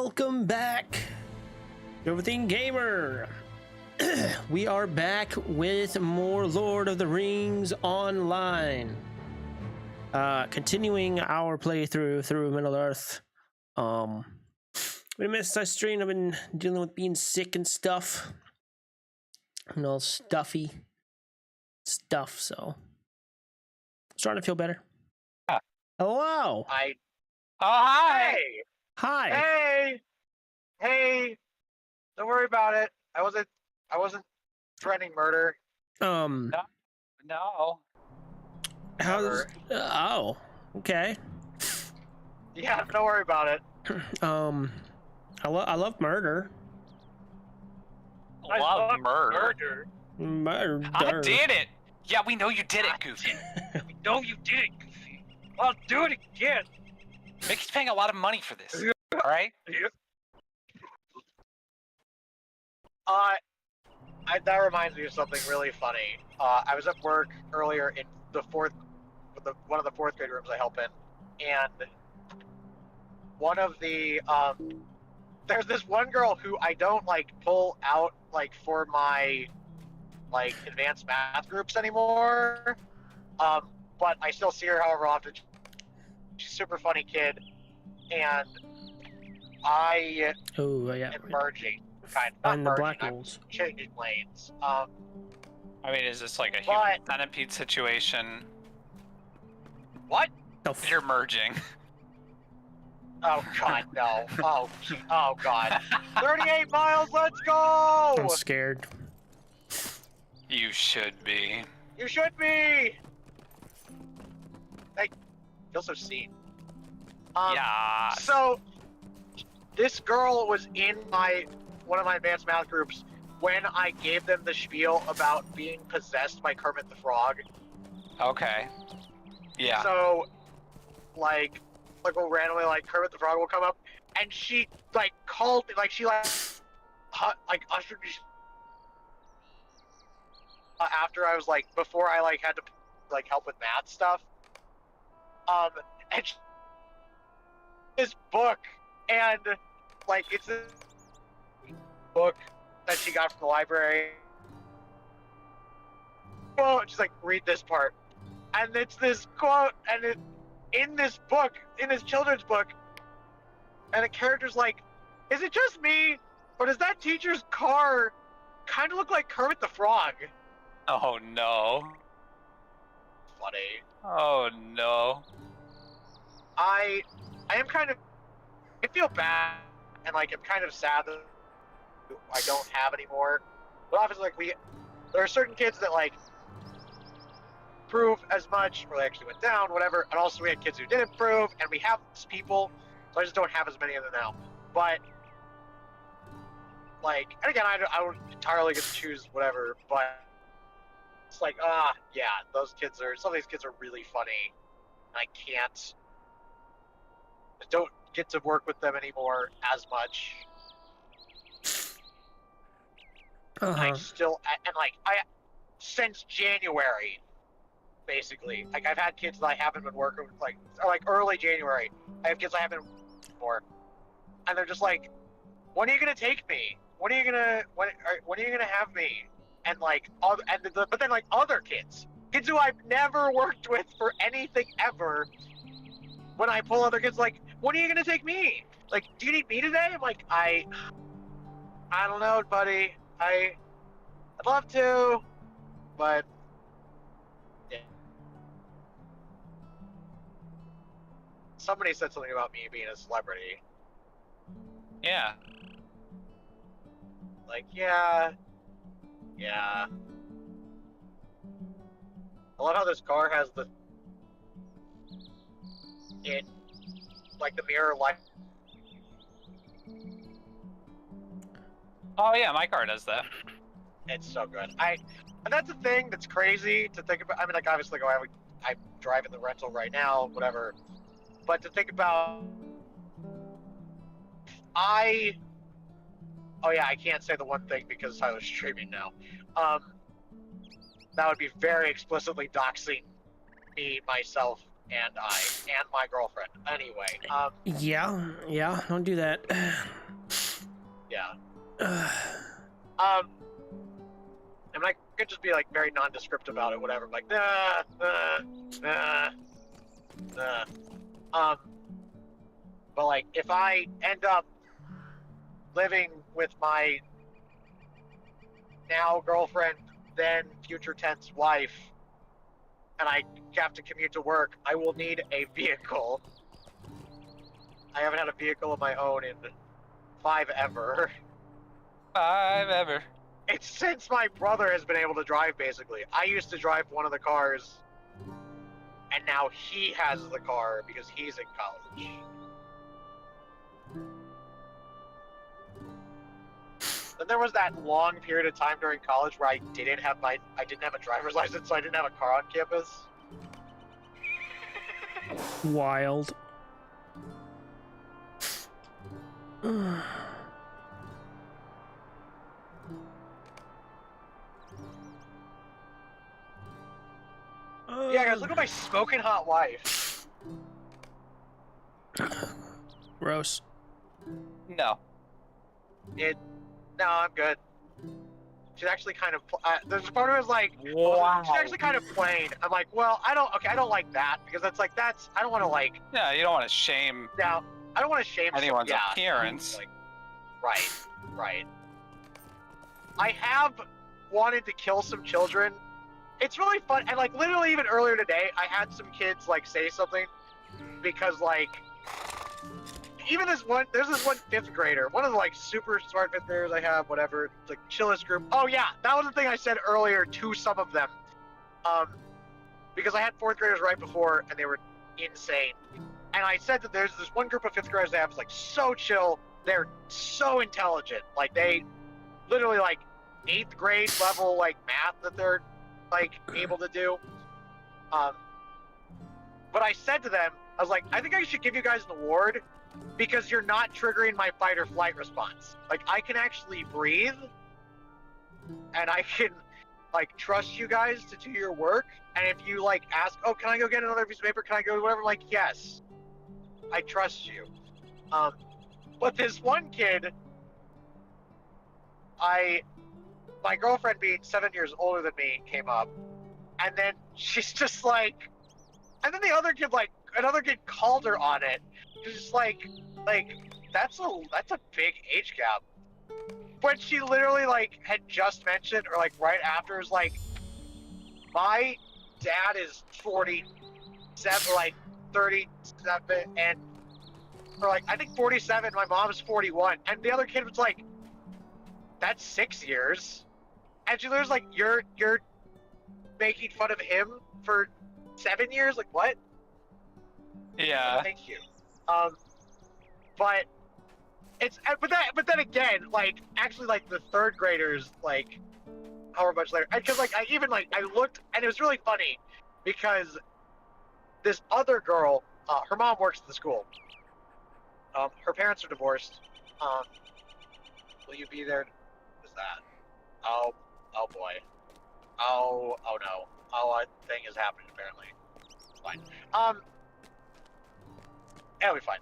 Welcome back, Everything Gamer. We are back with more Lord of the Rings Online. Continuing our playthrough through Middle Earth. We missed our stream. I've been dealing with being sick and stuff. And all stuffy stuff, so starting to feel better. Hello. Oh, hi. Hi. Hey. Don't worry about it. I wasn't threatening murder. No. How's oh, okay. Yeah, don't worry about it. I love murder. I love murder. Murder. I did it. Yeah, we know you did it, Goofy. We know you did it, Goofy. I'll do it again. Mickey's paying a lot of money for this. All right. That reminds me of something really funny. I was at work earlier in one of the fourth grade rooms I help in, and one of the there's this one girl who I don't pull out for my advanced math groups anymore. But I still see her however often. She's a super funny kid, and I am merging. On the merging, black I'm holes. changing lanes. I mean, is this like a human centipede situation? What? Oh, You're merging. Oh God, no! Oh God! 38 miles. Let's go! I'm scared. You should be. You should be. I feel so seen. Yeah. So this girl was in one of my advanced math groups when I gave them the spiel about being possessed by Kermit the Frog. Okay. Yeah. So, we'll randomly, Kermit the Frog will come up, and she, called, she, ushered me, after I was, before I, had to, help with math stuff, and this book, and, it's this book that she got from the library. Well, she's like, read this part. And it's this quote, and in this book, in this children's book, and the character's like, is it just me, or does that teacher's car kind of look like Kermit the Frog? Oh no. Funny. Oh no. I feel bad, and I'm kind of sad that I don't have anymore. But obviously, there are certain kids that prove as much, or they actually went down, whatever. And also we had kids who didn't prove, and we have these people, so I just don't have as many of them now. But and again, I don't entirely get to choose whatever, but it's yeah, some of these kids are really funny. I don't get to work with them anymore as much. I still, and since January, basically, I've had kids that I haven't been working with, early January, I have kids I haven't before, and they're just like, when are you gonna take me? When are you gonna have me? And but then other kids who I've never worked with for anything ever, when I pull other kids, when are you gonna take me? Do you need me today? I'm like, I don't know, buddy. I'd love to, but yeah. Somebody said something about me being a celebrity. Yeah. Yeah. I love how this car has the mirror light. Oh yeah, my car does that. It's so good. And that's a thing that's crazy to think about. I mean, obviously, I'm driving the rental right now, whatever. But to think about, oh yeah, I can't say the one thing because Tyler's streaming now. That would be very explicitly doxing me, myself, and my girlfriend. Anyway, Yeah, don't do that. yeah. And I could just be like very nondescript about it, whatever. Like, but like, if I end up living with my now girlfriend, then future tense wife, and I have to commute to work, I will need a vehicle. I haven't had a vehicle of my own in 5 ever. 5 ever. It's since my brother has been able to drive, basically. I used to drive one of the cars, and now he has the car because he's in college. Then there was that long period of time during college where I didn't have a driver's license, so I didn't have a car on campus. Wild. Yeah, guys, look at my smoking hot wife. Gross. No. No, I'm good. She's actually kind of. There's a part of it is like, Wow. she's actually kind of plain. I'm like, well, I don't like that because that's like I don't want to like. Yeah, you don't want to shame. Yeah, I don't want to shame anyone's appearance. Like, right. I have wanted to kill some children. It's really fun, and like literally even earlier today, I had some kids like say something because like. Even there's this one 5th grader, one of the like super smart 5th graders I have, whatever, it's like chillest group. Oh yeah, that was the thing I said earlier to some of them, because I had 4th graders right before and they were insane, and I said that there's this one group of 5th graders I have is like so chill, they're so intelligent, like they literally like 8th grade level like math that they're like able to do, but I said to them, I was like, I think I should give you guys an award because you're not triggering my fight or flight response. Like, I can actually breathe, and I can, like, trust you guys to do your work, and if you, like, ask, oh, can I go get another piece of paper, can I go whatever, I'm like, yes, I trust you. But this one kid, my girlfriend being 7 years older than me came up, and then she's just like, and then another kid called her on it. She's just like that's a big age gap. But she literally like had just mentioned, or like right after, was like, my dad is 47, like 37, and or like I think 47. My mom's 41, and the other kid was like, that's 6 years. And she was like, you're making fun of him for 7 years? Like, what? Yeah. Thank you. But it's but then again, like actually, like the 3rd graders, like however much later, because like I looked, and it was really funny because this other girl, her mom works at the school. Her parents are divorced. Will you be there? Is that? Oh boy. Oh no. Oh, a thing is happening apparently. Fine. It'll be fine.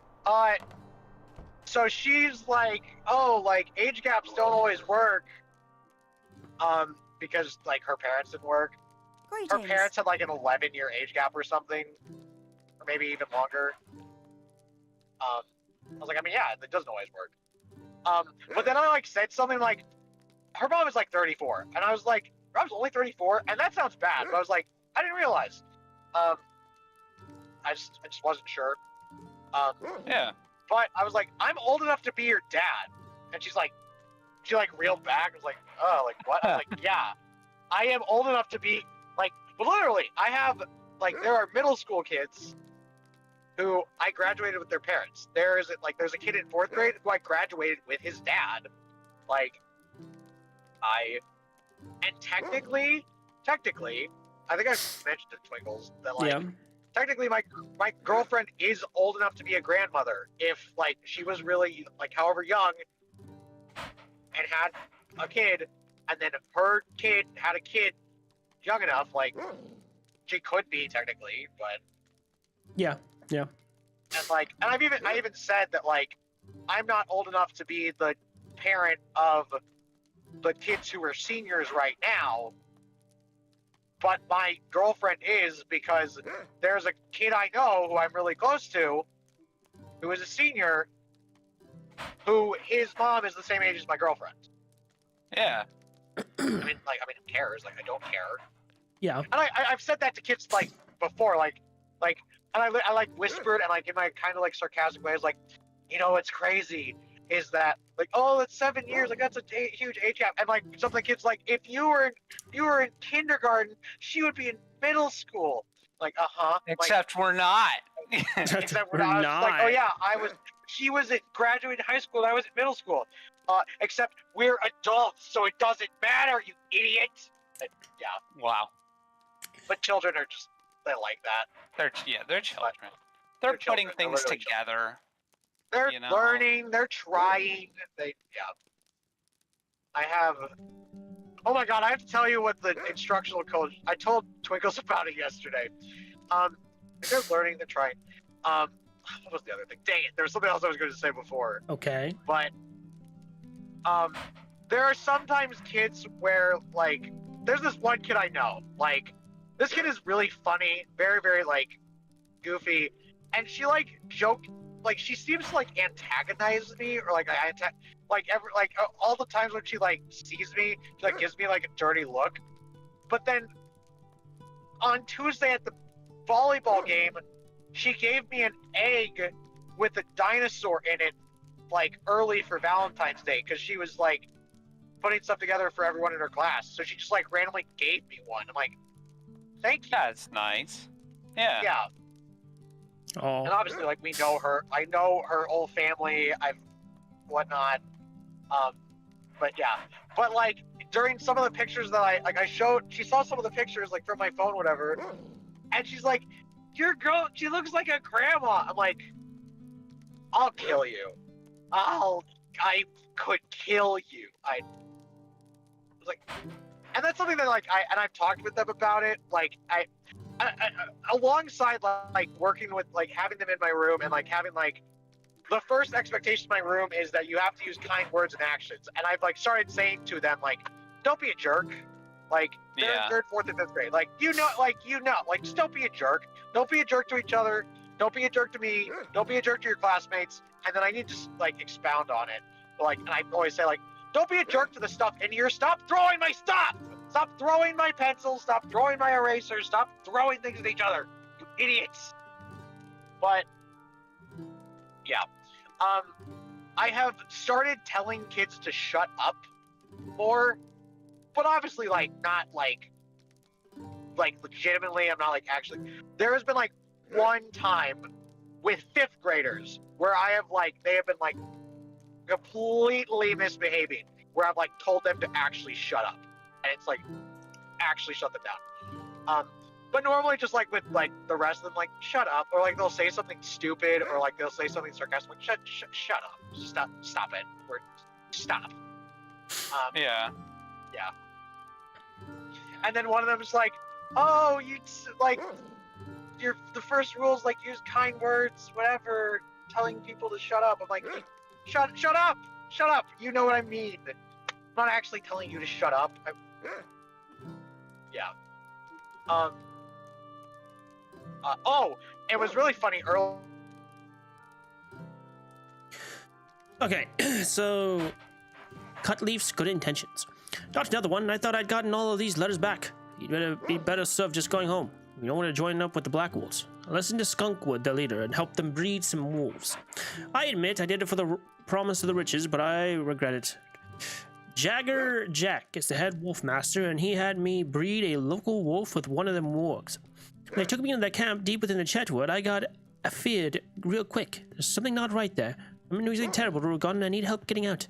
So she's like, oh, like age gaps don't always work. Because like her parents didn't work. Greetings. Her parents had like an 11-year age gap or something, or maybe even longer. I was like, I mean, yeah, it doesn't always work. But then I like said something like, her mom is like 34, and I was like, her mom's only 34, and that sounds bad. But I was like, I didn't realize. I just wasn't sure. Yeah. But I was like, I'm old enough to be your dad, and she reeled back. I was like, oh, like what? I was like, yeah, I am old enough to be like, but literally, I have like, there are middle school kids who I graduated with their parents. There's a kid in 4th grade who I graduated with his dad. Like, and technically, I think I mentioned to Twinkles that like, technically my girlfriend is old enough to be a grandmother if like she was really like however young and had a kid, and then her kid had a kid young enough, like she could be technically, but Yeah. And like, and I even said that like, I'm not old enough to be the parent of the kids who are seniors right now, but my girlfriend is, because there's a kid I know who I'm really close to, who is a senior, who his mom is the same age as my girlfriend. Yeah. I mean, who cares? Like, I don't care. Yeah. And I've said that to kids like before, like, and I like whispered and like in my kind of like sarcastic way, I was like, you know, what's crazy is that like, oh, it's 7 years, like that's a huge age gap, and like some of the kids like, if you were in kindergarten, she would be in middle school. Like, Except we're not. Except We're I was not. like, oh yeah, she was at graduating high school and I was in middle school. Except we're adults, so it doesn't matter, you idiot. And, yeah. Wow. But children are just, they like that. They're children. They're putting children. things They're together. They're you know? learning, they're trying. I have, oh my god, I have to tell you what the instructional coach, I told Twinkles about it yesterday. They're learning, they're trying. What was the other thing? Dang it, there was something else I was going to say before. Okay. But, there are sometimes kids where, like, there's this one kid I know, like, this kid is really funny, very, very, like, goofy, and she, like, like, she seems to, like, antagonize me, or, like, all the times when she, like, sees me, she, like, gives me, like, a dirty look. But then, on Tuesday at the volleyball game, she gave me an egg with a dinosaur in it, like, early for Valentine's Day, because she was, like, putting stuff together for everyone in her class. So she just, like, randomly gave me one. I'm like, thank you. That's nice. Yeah. Yeah. Oh. And obviously, like, we know her. I know her whole family. Whatnot. But yeah. But, like, during some of the pictures that I showed, she saw some of the pictures, like, from my phone, whatever, and she's like, your girl, she looks like a grandma. I'm like, I'll kill you. I could kill you. I was like, and that's something that, like, I've talked with them about it. Like, I alongside, like, working with, like, having them in my room and, like, having, like, the first expectation in my room is that you have to use kind words and actions. And I've, like, started saying to them, like, don't be a jerk. Like, they're in third, fourth, and fifth grade. Like, just don't be a jerk. Don't be a jerk to each other. Don't be a jerk to me. Don't be a jerk to your classmates. And then I need to, like, expound on it. Like, and I always say, like, don't be a jerk to the stuff in here. Stop throwing my stuff. Stop throwing my pencils. Stop throwing my erasers. Stop throwing things at each other. You idiots. But, yeah. I have started telling kids to shut up more, but obviously, like, not, like, legitimately, I'm not, like, actually. There has been, like, one time with 5th graders where I have, like, they have been, like, completely misbehaving, where I've, like, told them to actually shut up. And it's, like, actually shut them down. But normally just, like, with, like, the rest of them, like, shut up, or, like, they'll say something stupid, or, like, they'll say something sarcastic, like, shut up. Stop it. Stop. Yeah. Yeah. And then one of them is like, oh, the first rule is, like, use kind words, whatever, telling people to shut up. I'm like, shut up. You know what I mean. I'm not actually telling you to shut up. Yeah. It was really funny earlier. Okay, so cut leaves, good intentions. Not another one. I thought I'd gotten all of these letters back. You'd be better served just going home. You don't want to join up with the Black Wolves. Listen to Skunkwood, their leader, and help them breed some wolves. I admit I did it for the promise of the riches, but I regret it. Jagger Jack is the head wolf master, and he had me breed a local wolf with one of them wargs. When they took me into that camp deep within the Chetwood, I got feared real quick. There's something not right there. I'm losing terrible, Rugon, and I need help getting out.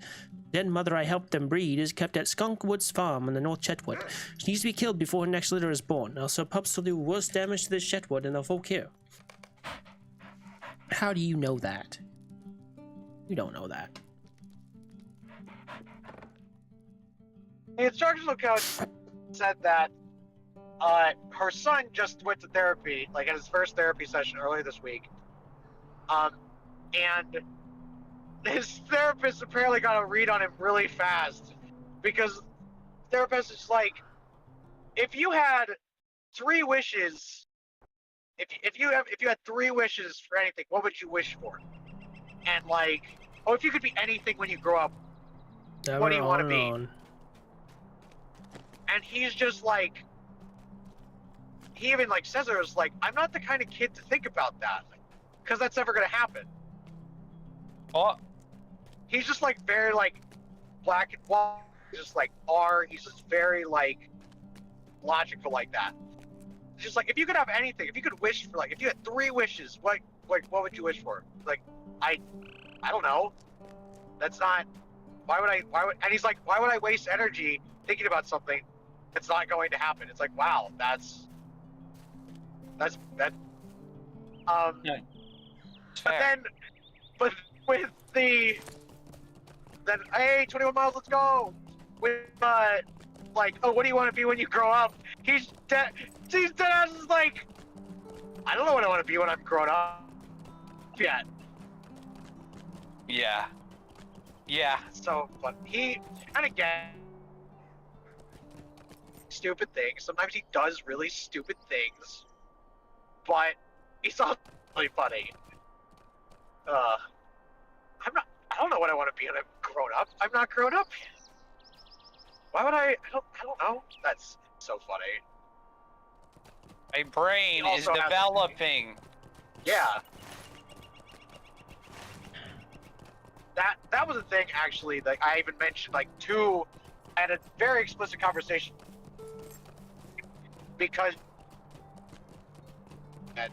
Then mother I helped them breed is kept at Skunkwood's farm in the North Chetwood. She needs to be killed before her next litter is born, else her pups will do worse damage to this Chetwood than the folk here. How do you know that? You don't know that. The instructional coach said that her son just went to therapy, like at his first therapy session earlier this week. And his therapist apparently got a read on him really fast, because the therapist is like, if you had 3 wishes, if you had 3 wishes for anything, what would you wish for? And like, oh, if you could be anything when you grow up, what do you want to be? And he's just like, he even like says it was like, I'm not the kind of kid to think about that, because that's never gonna happen. What? He's just like very like black and white. He's just like he's just very like logical like that. It's just like, if you could have anything, if you could wish for, like, if you had 3 wishes, what would you wish for? Like, I don't know. That's not. Why would? And he's like, why would I waste energy thinking about something that's not going to happen? It's like, wow, that's. Yeah. But with the, then, hey, 21 miles, let's go. With like, oh, what do you want to be when you grow up? He's dead. He's dead ass is like, I don't know what I want to be when I'm grown up yet. Yeah. Yeah. So fun. And again, stupid things. Sometimes he does really stupid things, but he's also really funny. I don't know what I want to be when I'm grown up. I'm not grown up yet. Why would I don't know. That's so funny. My brain is developing. Yeah. That was a thing, actually, that I even mentioned, like, I had a very explicit conversation, because yeah.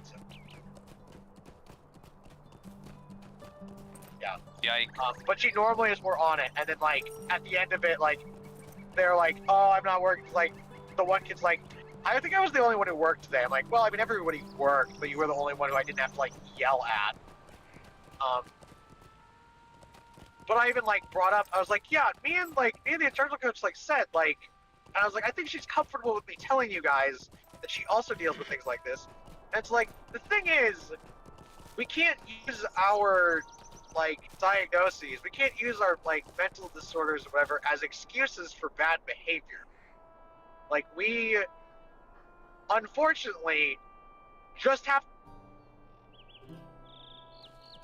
Yikes. But she normally is more on it, and then, like, at the end of it, like, they're like, oh, I'm not working, like, the one kid's like, I think I was the only one who worked today. I'm like, well, I mean, everybody worked, but you were the only one who I didn't have to, like, yell at. But I even, like, brought up, I was like, yeah, me and the internal coach, like, said, like, and I was like, I think she's comfortable with me telling you guys that she also deals with things like this. And it's like, the thing is, we can't use our, like, diagnoses, we can't use our, like, mental disorders or whatever as excuses for bad behavior. Like, we, unfortunately, just have,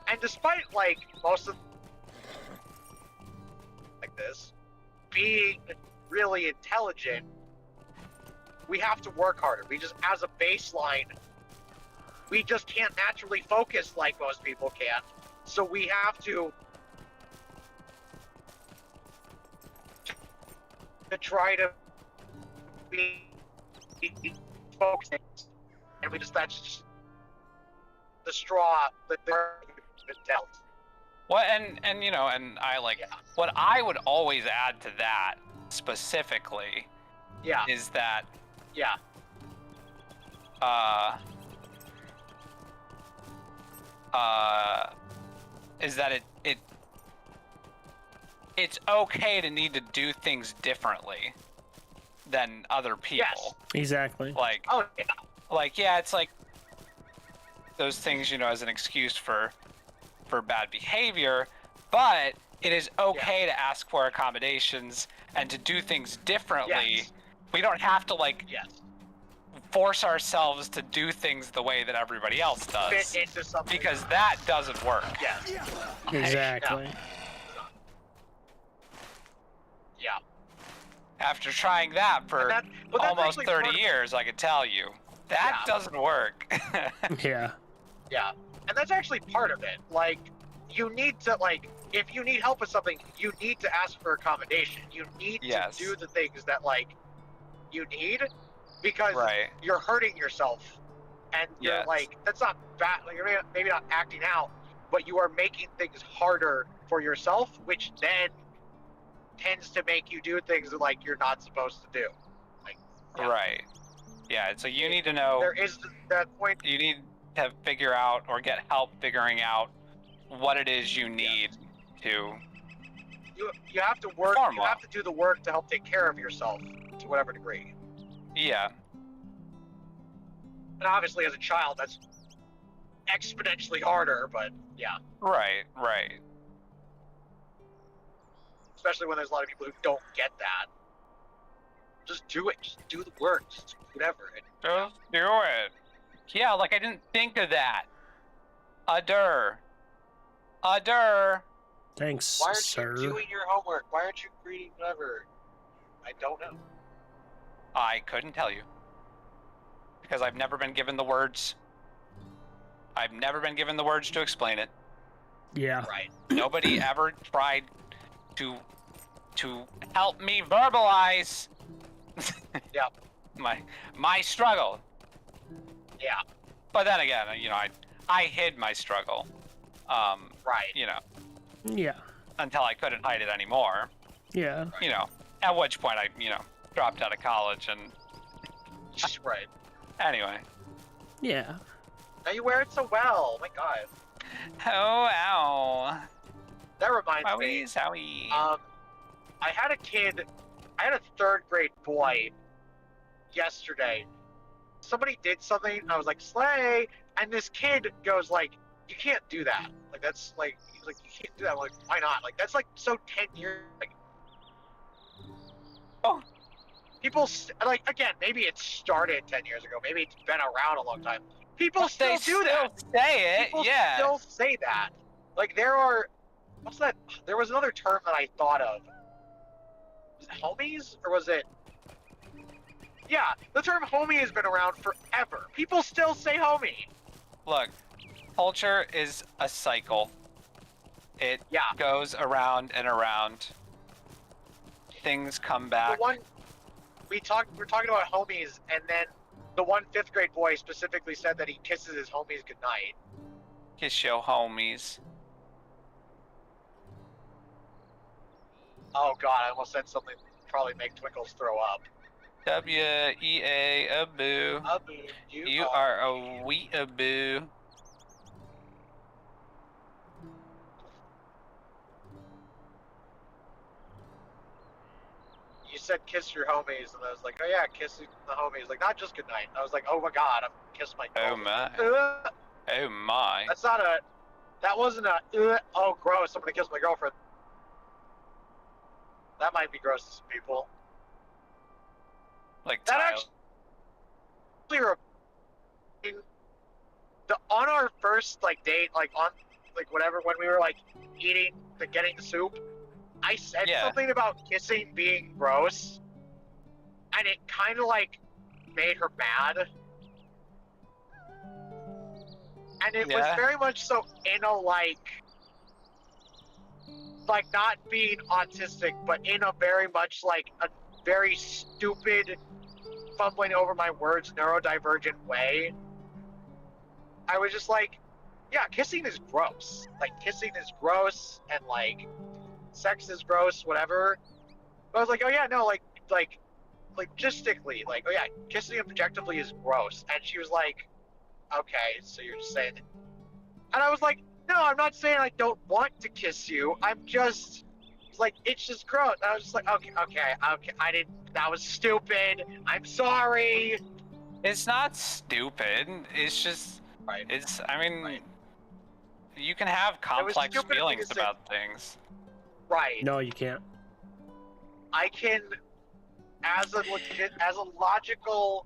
and despite, like, most of like this being really intelligent, we have to work harder. We just, as a baseline, we just can't naturally focus like most people can. So we have to try to be focused, and that's just the straw that they're dealt. Well, and you know, and I like, what I would always add to that specifically, is that, is that it's okay to need to do things differently than other people. Yes. Exactly. Like, it's like those things, you know, as an excuse for bad behavior, but it is okay to ask for accommodations and to do things differently. Yes. We don't have to, like, force ourselves to do things the way that everybody else does, fit into something, because that doesn't work. Exactly. Yeah. After trying that for almost 30 years, I can tell you that doesn't work. Yeah. Yeah. And that's actually part of it. Like, you need to, like, if you need help with something, you need to ask for accommodation. You need to do the things that, like, you need, because you're hurting yourself. And you're like, that's not bad. Like, you're maybe not acting out, but you are making things harder for yourself, which then tends to make you do things that, like, you're not supposed to do. Like, Right. Yeah, so you need to know. There is that point. You need to figure out or get help figuring out what it is you need to. You have to work. You have to do the work to help take care of yourself to whatever degree. Yeah. And obviously, as a child, that's exponentially harder. But yeah, Right. especially when there's a lot of people who don't get that. Just do it. Just do the work. Just whatever. Just do it. Yeah, like I didn't think of that. Adder. Thanks, Why aren't sir. you doing your homework? Why aren't you reading whatever? I don't know. I couldn't tell you. Because I've never been given the words. I've never been given the words to explain it. Yeah. Right. Nobody ever tried to help me verbalize Yep. my struggle. Yeah. But then again, I hid my struggle. Right. Yeah. Until I couldn't hide it anymore. Yeah. At which point I, dropped out of college and Right. anyway. Yeah. Now you wear it so well. Oh my god. Oh, ow. That reminds me. Zowie. I had a third grade boy yesterday. Somebody did something, and I was like, slay, and this kid goes like, you can't do that. Like, that's like, he's like, you can't do that. I'm like, why not? Like, that's like so 10 years. Like, Oh. People, like, again, maybe it started 10 years ago. Maybe it's been around a long time. People But still they do that. Say it, People yeah. still say that. Like, there are, what's that? There was another term that I thought of. Was it homies? Or was it? Yeah, the term homie has been around forever. People still say homie. Look, culture is a cycle. It Yeah. goes around and around. Things come back. The one we're talking about homies, and then the one 5th grade boy specifically said that he kisses his homies goodnight. Kiss your homies. Oh god, I almost said something that would probably make Twinkles throw up. W-E-A, a boo. Abu, You are a wee-a-boo. You said kiss your homies, and I was like, oh yeah, kissing the homies. Like, not just goodnight. I was like, oh my god, I'm kiss my Oh homies. my. Oh my. That's not a. That wasn't a. Oh, gross! I'm gonna kiss my girlfriend. That might be gross to some people. Like That Tyler. actually. On our first date, whatever, when we were getting the soup, I said Yeah. something about kissing being gross, and it kind of made her mad. And it was Yeah. very much so in a not being autistic, but in a very much a very stupid, fumbling over my words, neurodivergent way. I was just like, yeah, kissing is gross. Kissing is gross, and sex is gross, whatever. But I was like, oh yeah, no, logistically, oh yeah, kissing objectively is gross. And she was like, okay, so you're just saying. And I was like, no, I'm not saying I don't want to kiss you. I'm just, it's just gross. And I was just like, okay, I didn't. That was stupid. I'm sorry. It's not stupid. It's just. Right. It's. I mean. Right. You can have complex stupid of me to feelings say- about things. Right. No, you can't. I can, as a logical,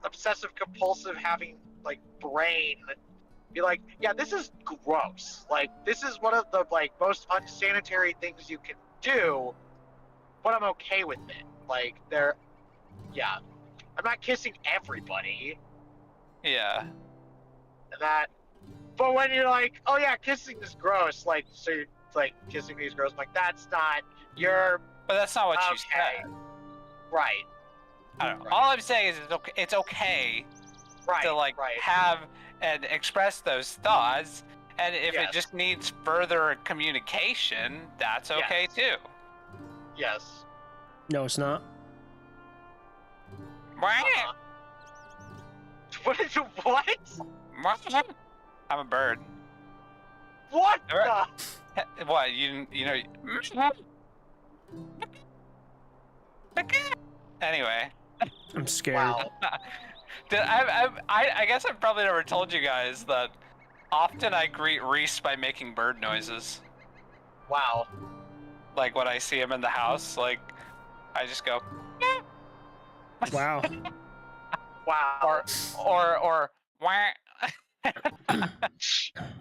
obsessive compulsive having brain, be like, yeah, this is gross. This is one of the most unsanitary things you can do, but I'm okay with it. Yeah, I'm not kissing everybody. Yeah. But when you're like, oh yeah, kissing is gross, so you're kissing me is gross. I'm like, that's not, you're But that's not what you okay. said. Right. I don't know. Right. All I'm saying is it's okay Right. to right. have and express those thoughts, and if Yes. it just needs further communication, that's okay too. Yes. No, it's not. Uh-huh. What is what? I'm a bird. What Alright. the? What you know? Anyway, I'm scared. Wow. I guess I've probably never told you guys that often I greet Reese by making bird noises. Wow. Like when I see him in the house, like I just go, Wow. Wow. or wah.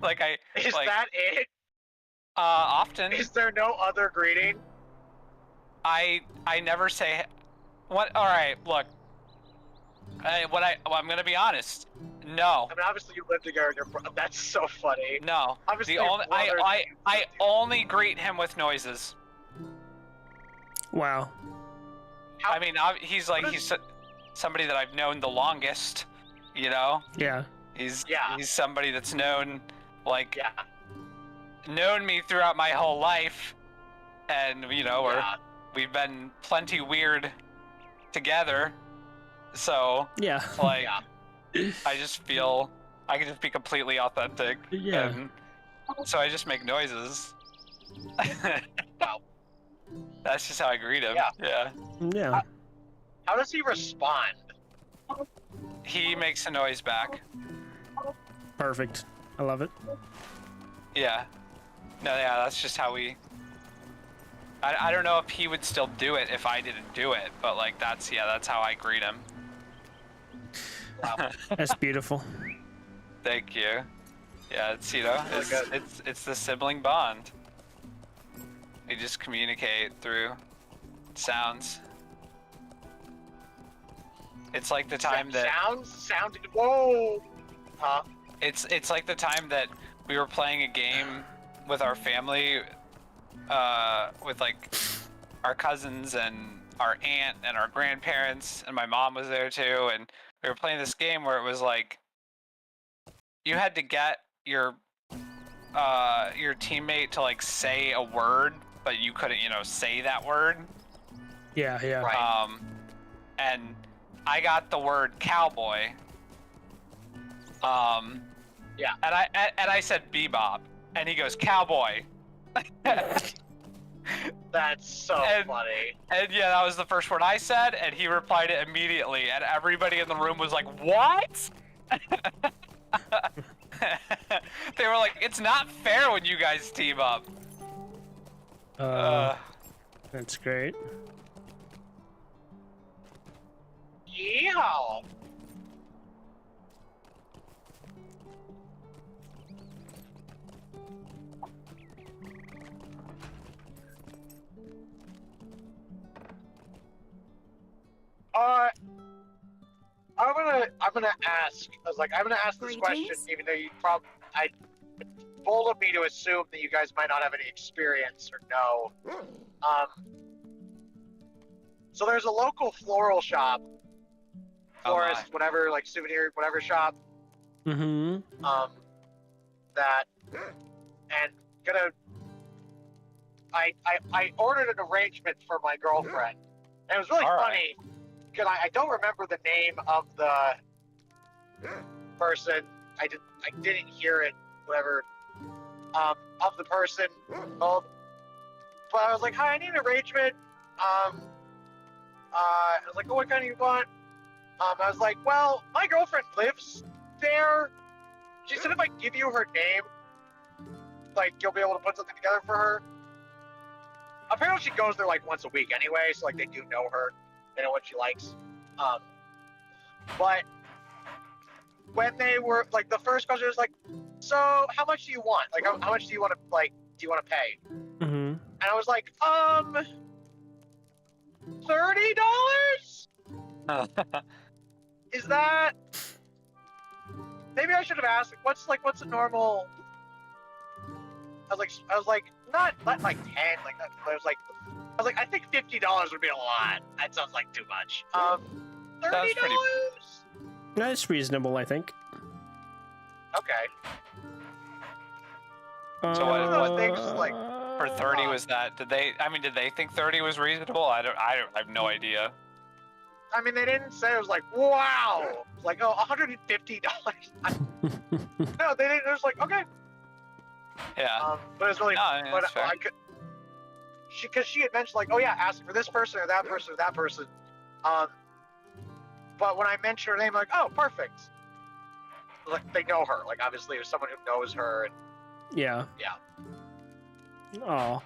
Like Is like, that it? often Is there no other greeting? I never say what. All right, look. I'm gonna be honest. No. I mean, obviously you live together. And that's so funny. No. Obviously, The only I brothers- only greet him with noises. Wow. How- I mean, he's somebody that I've known the longest. You know. Yeah. He's Yeah. he's somebody that's known Yeah. known me throughout my whole life, and Yeah. we've been plenty weird together. So Yeah. like, Yeah. I just feel I can just be completely authentic. Yeah. And so I just make noises. Wow. That's just how I greet him. Yeah. Yeah. Yeah. How does he respond? He makes a noise back. Perfect. I love it. Yeah. No, yeah, that's just how we. I don't know if he would still do it if I didn't do it, but like that's how I greet him. That's beautiful. Thank you. Yeah, it's Really good. it's the sibling bond. We just communicate through sounds. It's like the time that sound. Whoa. Huh? it's like the time that we were playing a game with our family, with like our cousins and our aunt and our grandparents, and my mom was there too, and we were playing this game where it was like you had to get your teammate to like say a word, but you couldn't, say that word. Yeah. Yeah. Right. And I got the word cowboy. Yeah. And I said bebop, and he goes cowboy. That's so funny. And yeah, that was the first word I said, and he replied it immediately, and everybody in the room was like, "What?" They were like, "It's not fair when you guys team up." That's great. Yeehaw. I'm gonna ask. I was like, I'm gonna ask this question, Greetings. even though it's bold of me to assume that you guys might not have any experience or know. So there's a local floral shop, florist, whatever, like souvenir, whatever shop. Mm-hmm. That, and I ordered an arrangement for my girlfriend, and it was really All right. funny because I don't remember the name of the person. I didn't hear it, whatever. Of the person, but I was like, "Hi, I need an arrangement." I was like, "Oh, what kind do you want?" I was like, "Well, my girlfriend lives there." She said if I give you her name, like you'll be able to put something together for her. Apparently, she goes there like once a week anyway, so like they do know her. They know what she likes. But when they were like, the first question was like, "So how much do you want? Like, how much do you want to pay?" Mm-hmm. And I was like, $30? Is that? Maybe I should have asked. What's a normal? I was like, not like 10, like that. I was like, I think $50 would be a lot. That sounds like too much. $30? That's reasonable, I think. Okay. So what things like for 30 was that? Did they think 30 was reasonable? I have no idea. I mean, they didn't say. It was like, wow. It was like, oh, $150. No, they didn't. It was like, okay. Yeah. But it was really. No, I mean, but that's fair. I could. Because she had mentioned like, oh yeah, ask for this person or that person or that person. but when I mention her name, like, oh, perfect. Like they know her. Like obviously, there's someone who knows her. And, Yeah. Yeah. Oh.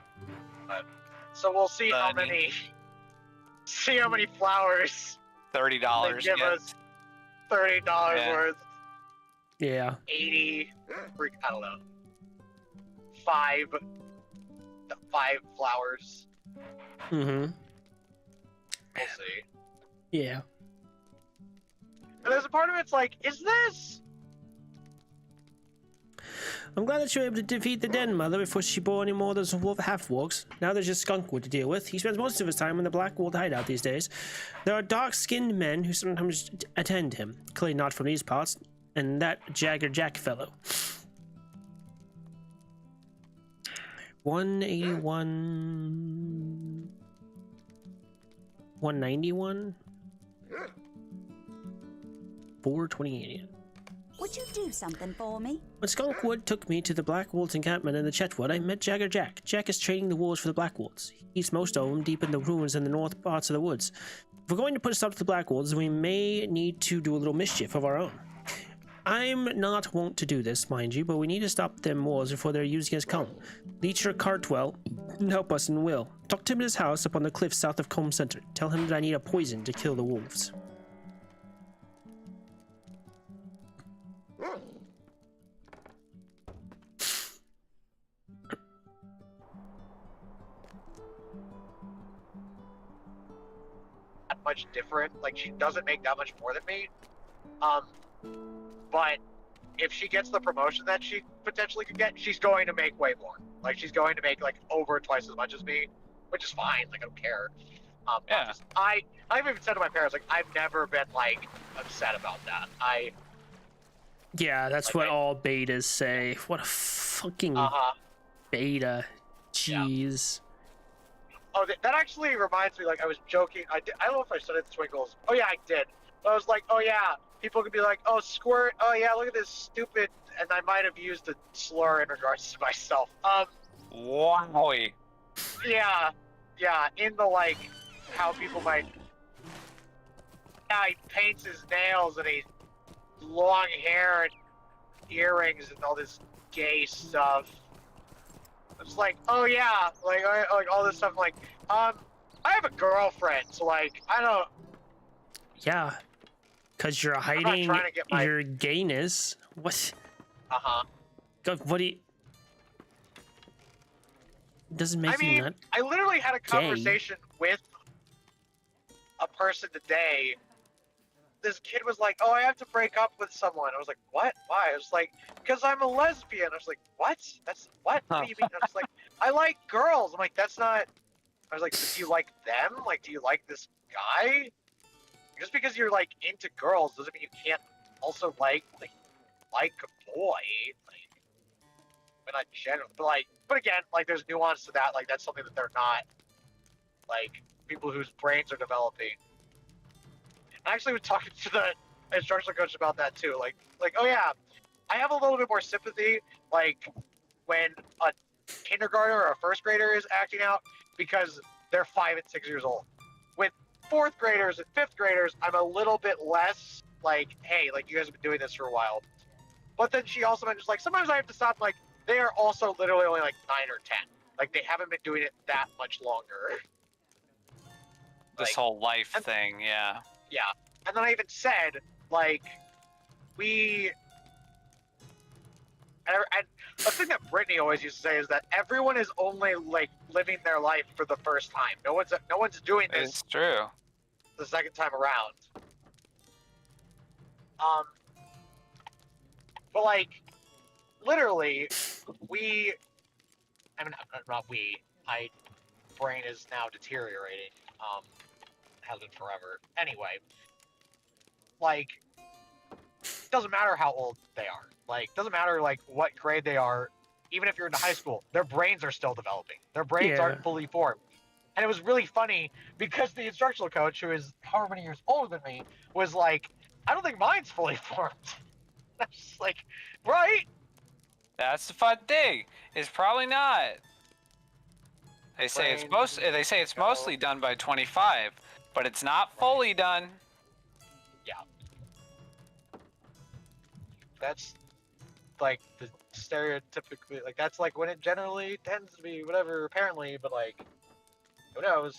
So we'll see how many flowers $30. they give us. $30 worth. Yeah. 80. I don't know. 5 flowers. Mm-hmm. We'll see. Yeah. And there's a part of it's like, is this? I'm glad that you were able to defeat the Den Mother before she bore any more of those half-walks. Now there's just Skunkwood to deal with. He spends most of his time in the Blackwood hideout these days. There are dark-skinned men who sometimes attend him, clearly not from these parts, and that Jagger Jack fellow. 181... 191? 428. Would you do something for me? When Skunkwood took me to the Black Wolves encampment in the Chetwood, I met Jagger Jack. Jack is training the wolves for the Black Wolves. He keeps most of them deep in the ruins in the north parts of the woods. If we're going to put a stop to the Black Wolves, we may need to do a little mischief of our own. I'm not wont to do this, mind you, but we need to stop them wolves before they're used against Combe. Leecher Cartwell can help us and will. Talk to him at his house up on the cliff south of Combe Center. Tell him that I need a poison to kill the wolves. Much different. Like she doesn't make that much more than me. But if she gets the promotion that she potentially could get, she's going to make way more. Like she's going to make like over twice as much as me, which is fine. Like I don't care. Yeah. I've even said to my parents, like I've never been like upset about that. Yeah, that's like, what all betas say. What a fucking beta. Jeez. Yeah. Oh, that actually reminds me. Like I was joking. I don't know if I said it to Twinkles. Oh yeah, I did. But I was like, oh yeah. People could be like, oh squirt. Oh yeah, look at this stupid. And I might have used a slur in regards to myself. Wowie. Yeah. In the like, how people might. Yeah, he paints his nails and he's long hair and earrings and all this gay stuff. It's like, oh yeah, like all this stuff. Like, I have a girlfriend, so like, I don't. Yeah, because you're hiding your gayness. What? God, what do you? Doesn't make you not. I literally had a conversation with a person today. This kid was like, "Oh, I have to break up with someone." I was like, "What? Why?" I was like, "Because I'm a lesbian." I was like, "What? That's what? What do you mean?" I was like, "I like girls." I'm like, "That's not." I was like, "Do you like them? Like, do you like this guy? Just because you're like into girls doesn't mean you can't also like a boy." Like, but not generally. But again, like, there's nuance to that. Like, that's something that they're not. Like, people whose brains are developing. I actually was talking to the instructional coach about that too. Like, oh yeah, I have a little bit more sympathy, like, when a kindergartner or a first grader is acting out because they're 5 and 6 years old. With 4th graders and 5th graders, I'm a little bit less like, hey, like, you guys have been doing this for a while. But then she also mentions, like, sometimes I have to stop, like, they are also literally only like 9 or 10. Like, they haven't been doing it that much longer. This whole life thing, yeah. Yeah, and then I even said, like, and the thing that Brittany always used to say is that everyone is only, like, living their life for the first time. No one's doing this. It's true. The second time around. But, like, literally, my brain is now deteriorating. Has been forever. Anyway, like, doesn't matter how old they are. Like, doesn't matter, like, what grade they are. Even if you're into high school, their brains are still developing. Their brains aren't fully formed. And it was really funny because the instructional coach, who is however many years older than me, was like, I don't think mine's fully formed. I was just like, right? That's the fun thing. It's probably not. They say it's mostly done by 25, but it's not fully done. Yeah. That's like the stereotypically like that's like when it generally tends to be whatever apparently, but like who knows?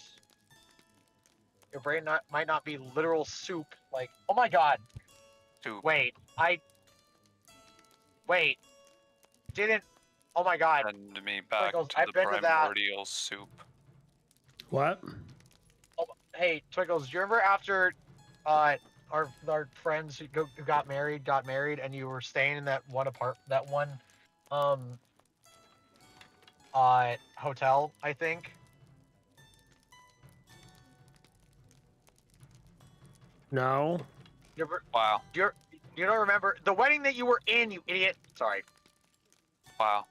Your brain might not be literal soup. Like, oh my god. Soup. Wait, didn't. Oh my god. Send me back Twinkles, to I've the been to that. primordial soup. What? Oh, hey, Twinkles, do you remember after our friends who got married, and you were staying in that one hotel, I think? No. Wow. You don't remember the wedding that you were in, you idiot? Sorry. Wow.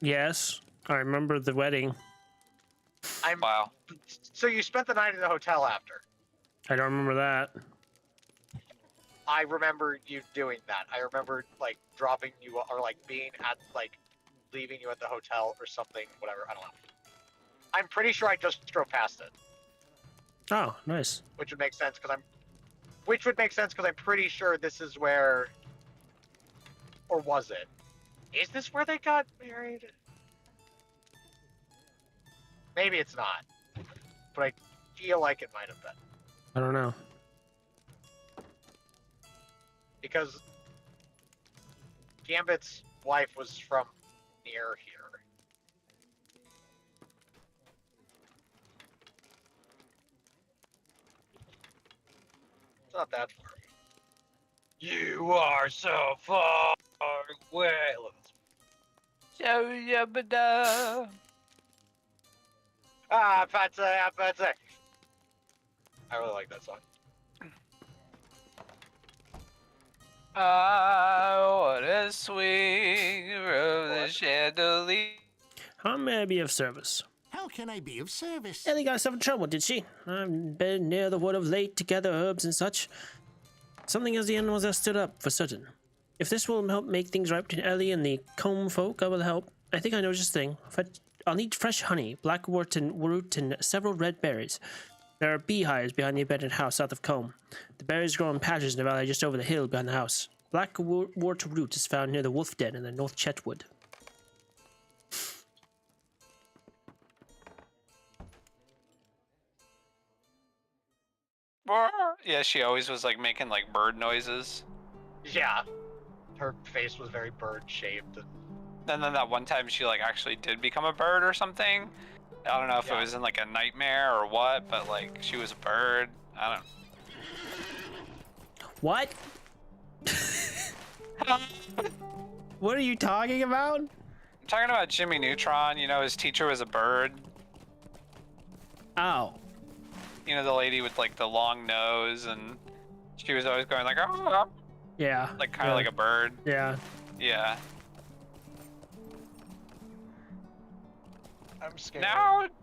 Yes, I remember the wedding. Wow. So you spent the night in the hotel after. I don't remember that. I remember you doing that. I remember like dropping you or like being at like leaving you at the hotel or something, whatever. I don't know. I'm pretty sure I just drove past it. Oh, nice. Which would make sense because I'm pretty sure this is where, or was it? Is this where they got married? Maybe it's not, but I feel like it might have been I don't know. because Gambit's wife was from near here. It's not that far. You are so far away. Patsa. I really like that song. What a swing from the chandelier. How may I be of service? How can I be of service? Ellie got herself in trouble, did she? I've been near the wood of late to gather herbs and such. Something as the animals have stood up, for certain. If this will help make things right between Ellie and the comb folk, I will help. I think I know just a thing. I'll need fresh honey, black wharton root, and several red berries. There are beehives behind the abandoned house south of Combe. The berries grow in patches in the valley just over the hill behind the house. Black wart root is found near the wolf den in the North Chetwood. Yeah, she always was like making like bird noises. Yeah, her face was very bird-shaped. And then that one time she like actually did become a bird or something. I don't know if it was in like a nightmare or what, but like she was a bird. I don't. What? What are you talking about? I'm talking about Jimmy Neutron. You know, his teacher was a bird. Oh. You know, the lady with like the long nose, and she was always going like, oh, Yeah. like kind of like a bird. Yeah. Yeah. I'm scared.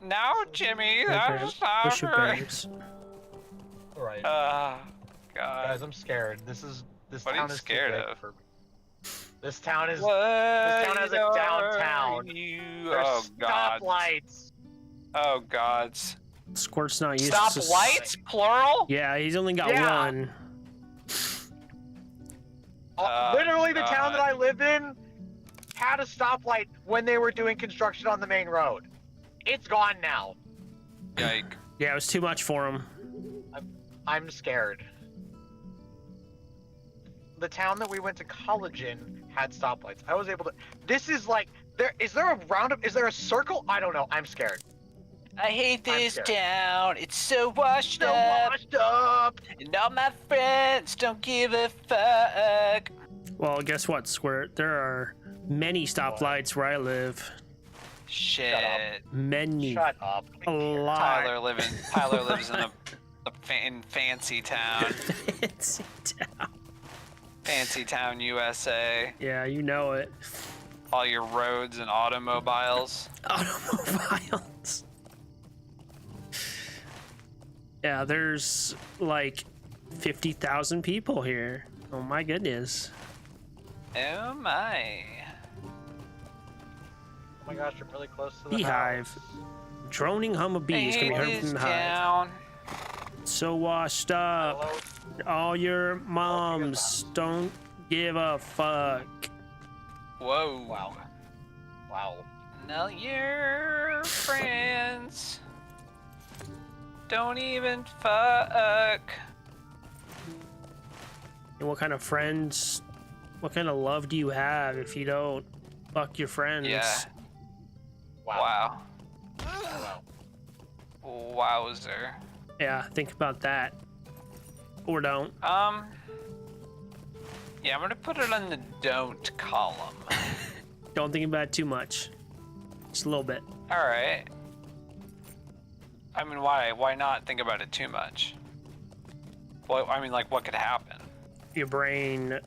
Now, Jimmy, that's Push your not berries. Alright. God. Guys, I'm scared. This What are town you is scared too big of? for me. This town has What a downtown. You... There's Oh God. stoplights. Oh gods. Squirt's not used Stop to... lights, plural? Yeah, he's only got one. Literally, the town God. that I lived in had a stoplight when they were doing construction on the main road. It's gone now. Yike. Yeah, it was too much for him. I'm scared. The town that we went to college in had stoplights. I was able to. This is like is there a roundup? Is there a circle? I don't know. I'm scared. I hate this scared. town. It's so washed So up. washed up. And all my friends don't give a fuck. Well, guess what, Squirt? There are many stoplights where I live. Shit. Many. Shut up. A lot. Tyler lives in in Fancy Town. Fancy town. Fancy Town, USA. Yeah, you know it. All your roads and automobiles. Automobiles. Yeah, there's like 50,000 people here. Oh my goodness. Oh my. Oh my gosh, I'm really close to the Beehive. house. Droning hum of bees can be heard from the hive. town. so washed up. Hello? All your moms don't give a fuck. Whoa. Wow. Wow. Now your friends don't even fuck. And what kind of friends, what kind of love do you have if you don't fuck your friends? Yeah. Wow. Wow. Wow. Wowzer. Yeah, think about that. Or don't. Yeah, I'm gonna put it on the don't column. Don't think about it too much. Just a little bit. All right. I mean, why? Why not think about it too much? Well, I mean, like, what could happen? Your brain.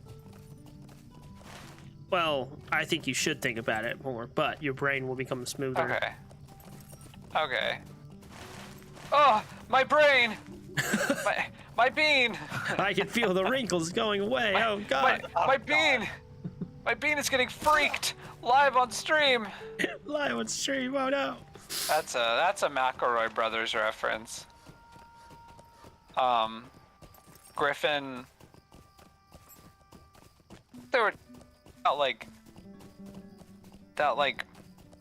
Well, I think you should think about it more, but your brain will become smoother. Okay. Okay. Oh, my brain! my bean! I can feel the wrinkles going away. Oh God! My bean! My bean is getting freaked live on stream. Live on stream. Oh no! That's a McElroy Brothers reference. Griffin. There were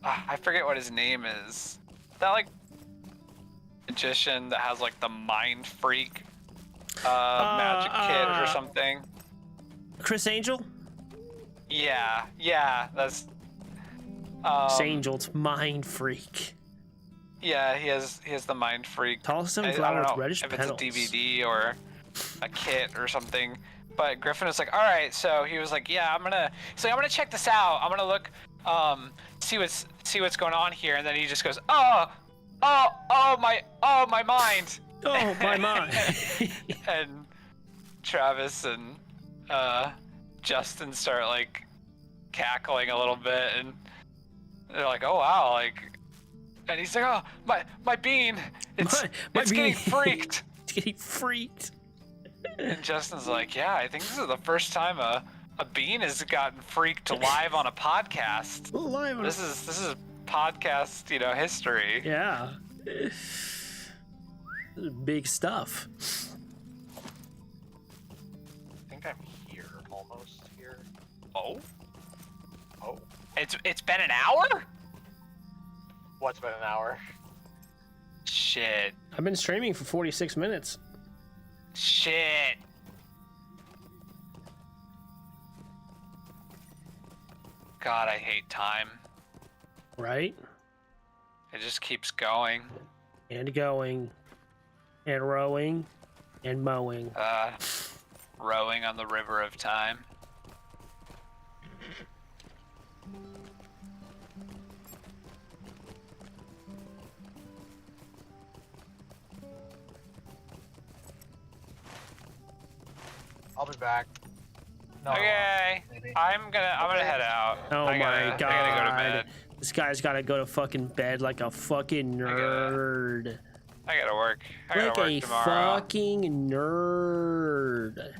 I forget what his name is. That like magician that has like the mind freak magic kit or something. Chris Angel? Yeah, that's Angel's mind freak. yeah, he has the mind freak. Tall stone I flower don't with know reddish if petals. it's a DVD or a kit or something. But Griffin was like, all right, so he was like, yeah, I'm gonna check this out. I'm gonna look, see what's going on here. And then he just goes, oh my mind. Oh my mind. And Travis and Justin start like cackling a little bit, and they're like, oh wow, like, and he's like, oh my bean, it's my getting bean. freaked. It's getting freaked. And Justin's like, yeah, I think this is the first time a bean has gotten freaked live on a podcast. Live on. This is podcast, history. Yeah. This is big stuff. I think I'm here, almost here. Oh, Oh, it's been an hour? what's been an hour? Shit. I've been streaming for 46 minutes. Shit. God, I hate time. Right? It just keeps going. And going. And rowing. And mowing. Rowing on the river of time. I'll be back. No, Okay, maybe. I'm gonna head out. Oh I my gotta go to God. bed. This guy's gotta go to fucking bed like a fucking nerd. I gotta work. I Like gotta a work tomorrow. fucking nerd.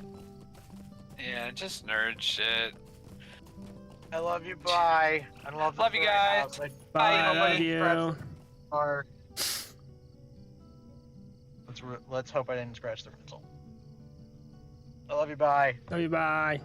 Yeah, just nerd shit. I love you. Bye. I love the Love you food guys. house. Bye, I Bye. love you. Or let's hope I didn't scratch the pencil. I love you. Bye. Love you, bye.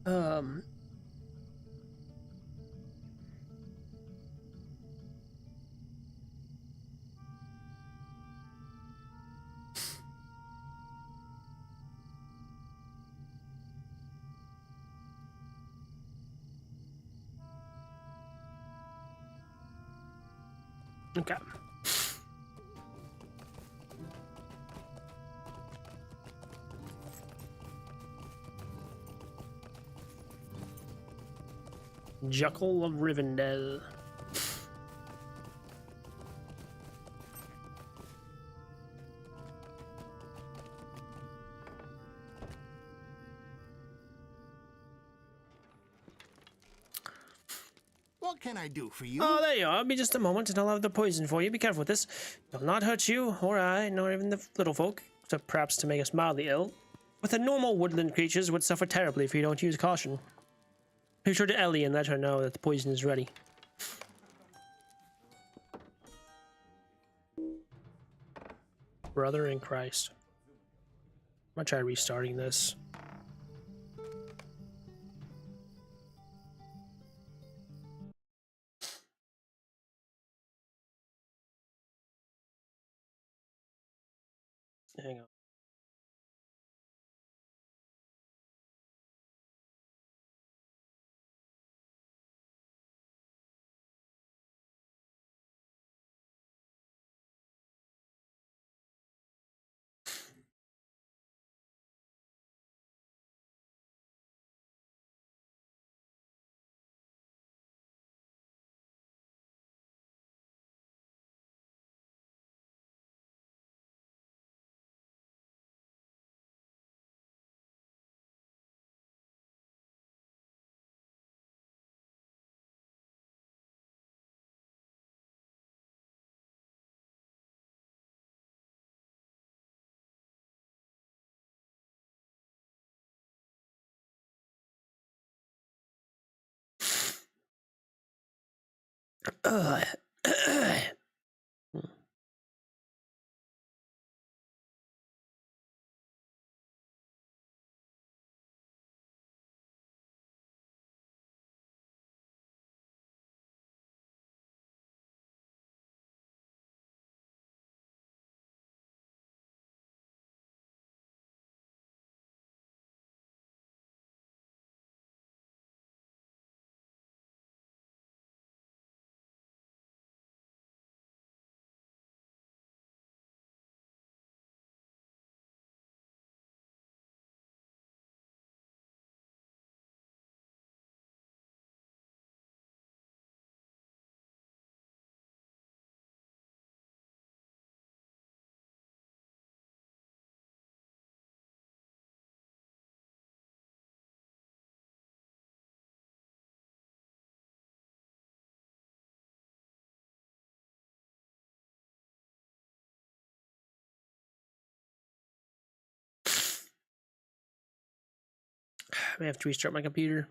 Um. Okay. Juckle of Rivendell. What can I do for you? Oh, there you are. Be just a moment, and I'll have the poison for you. Be careful with this. It will not hurt you, or I, nor even the little folk, except perhaps to make us mildly ill. With the normal woodland creatures would suffer terribly if you don't use caution. Be sure to Ellie and let her know that the poison is ready. Brother in Christ. I'm gonna try restarting this. Hang on. I may have to restart my computer.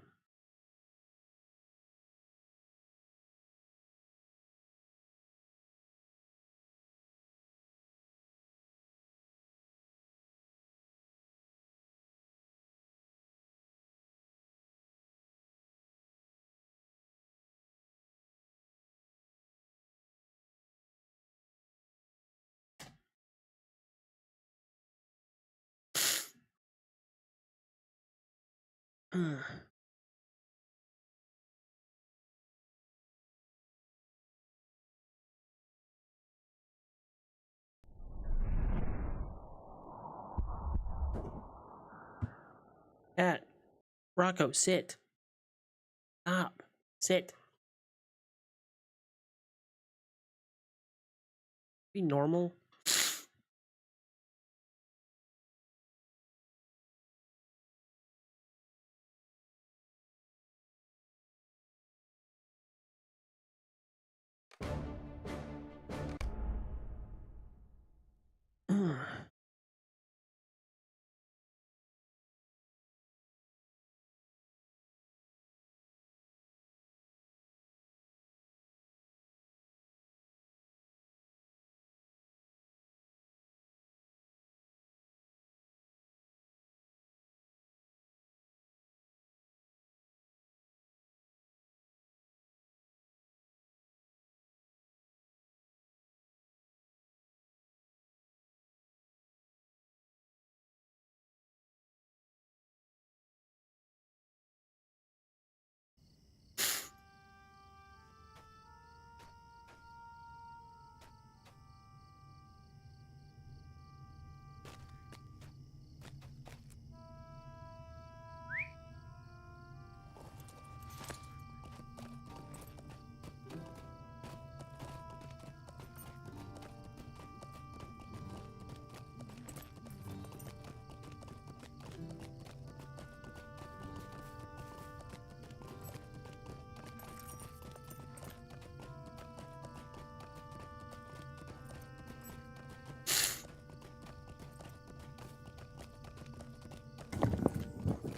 Cat. Rocco, sit. Stop. Sit. Be normal.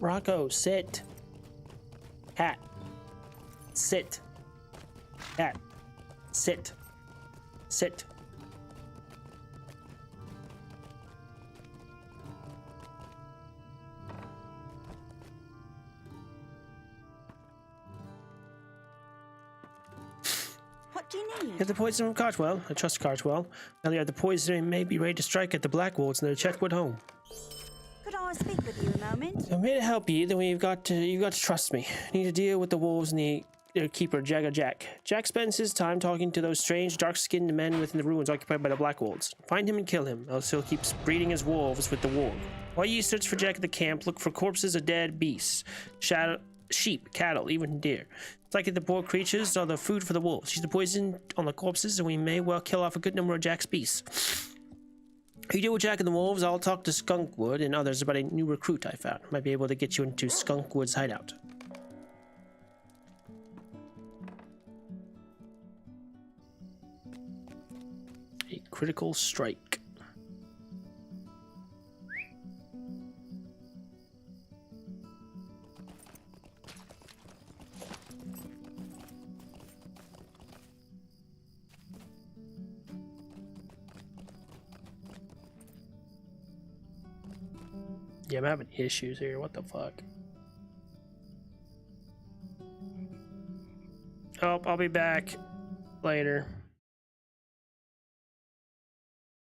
Rocco, sit. Cat. Sit. Cat. Sit. Sit. What do you You need? have the poison from Cartwell. I trust Cartwell. Now you have the poison and may be ready to strike at the Blackwolves in their Chetwood home. Could I speak with you a moment? I'm here to help you, then you've got to trust me. I need to deal with the wolves and their keeper, Jagga Jack. Jack spends his time talking to those strange, dark-skinned men within the ruins occupied by the Black Wolves. Find him and kill him, else he'll keep breeding his wolves with the wolf. While you search for Jack at the camp, look for corpses of dead beasts, sheep, cattle, even deer. It's likely the poor creatures are the food for the wolves. Use the poison on the corpses, and we may well kill off a good number of Jack's beasts. You deal with Jack and the wolves, I'll talk to Skunkwood and others about a new recruit I found. Might be able to get you into Skunkwood's hideout. A critical strike. Yeah, I'm having issues here. What the fuck? Oh, I'll be back later.